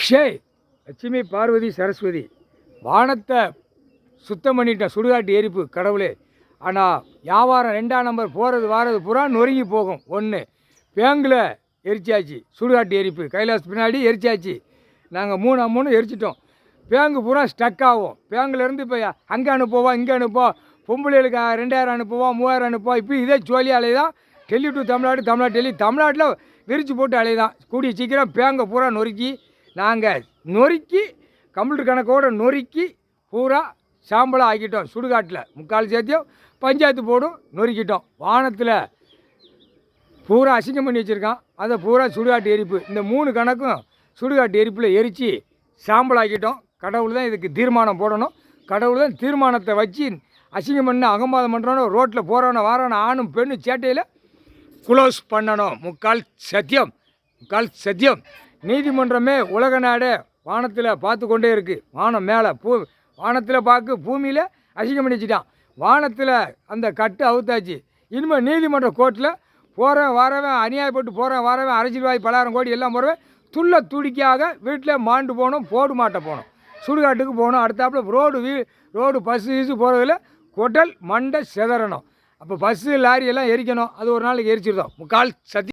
ஷே லட்சுமி பார்வதி சரஸ்வதி வானத்தை சுத்தம் பண்ணிட்டேன் சுடுகாட்டு எரிப்பு கடவுளே. ஆனால் வியாபாரம் 2ஆம் நம்பர் போகிறது வாரது பூரா நொறுங்கி போகும். ஒன்று பேங்கில் எரிச்சாச்சு, சுடுகாட்டு எரிப்பு கைலாஸ் பின்னாடி எரிச்சாச்சு. நாங்கள் 3 எரிச்சிட்டோம். பேங்கு பூரா ஸ்டக் ஆகும். பேங்குலேருந்து இப்போ அங்கே அனுப்புவோம் இங்கே அனுப்போம், பொம்பளைகளுக்கு 2000 அனுப்புவோம் 3000 அனுப்புவோம். இப்போ இதே ஜோலி அலைதான். டெல்லி டு தமிழ்நாடு, தமிழ்நாடு டெல்லி, தமிழ்நாட்டில் விரிச்சு போட்டு அலைதான். கூடிய சீக்கிரம் பேங்கை பூரா நொறுக்கி நாங்கள் கம்ப்யூட்டர் கணக்கோடு நொறுக்கி பூரா சாம்பலாக ஆக்கிட்டோம். சுடுகாட்டில் முக்கால் சேர்த்தியும் பஞ்சாயத்து போடும் நொறுக்கிட்டோம். வானத்தில் பூரா அசிங்கம் பண்ணி வச்சுருக்கான். அதை பூரா சுடுகாட்டு எரிப்பு. இந்த 3 கணக்கும் சுடுகாட்டு எரிப்பில் எரித்து சாம்பலாக்கிட்டோம். கடவுள் தான் இதுக்கு தீர்மானம் போடணும். கடவுள் தான் தீர்மானத்தை வச்சு அசிங்கம் பண்ண அகம்பாதம் பண்ணுறோன்னு ரோட்டில் போகிறவன வாரான ஆணும் பெண்ணும் சேட்டையில் குளோஸ் பண்ணணும். முக்கால் சத்தியம். நீதிமன்றமே உலக நாடே வானத்தில் பார்த்து கொண்டே இருக்குது. வானம் மேலே வானத்தில் பார்க்க பூமியில் அசிங்கம் பண்ணி வச்சுட்டான். வானத்தில் அந்த கட்டு அவுத்தாச்சு. இனிமேல் நீதிமன்ற கோர்ட்டில் போகிறேன் வரவன் அநியாயப்பட்டு போகிறேன் வரவன் அரசியல்வாதி 10,000 கோடி எல்லாம் போகிறவன் துள்ள துடிக்காக வீட்டில் மாண்டு போகணும், போடு மாட்ட போகணும், சுடுகாட்டுக்கு போகணும். அடுத்தாப்புல ரோடு பஸ்ஸு கீஸு போகிறதுல கொட்டல் மண்டை செதறணும். அப்போ பஸ்ஸு லாரி எல்லாம் எரிக்கணும். அது ஒரு நாளைக்கு எரிச்சிருந்தோம். முக்கால் சத்தியம்.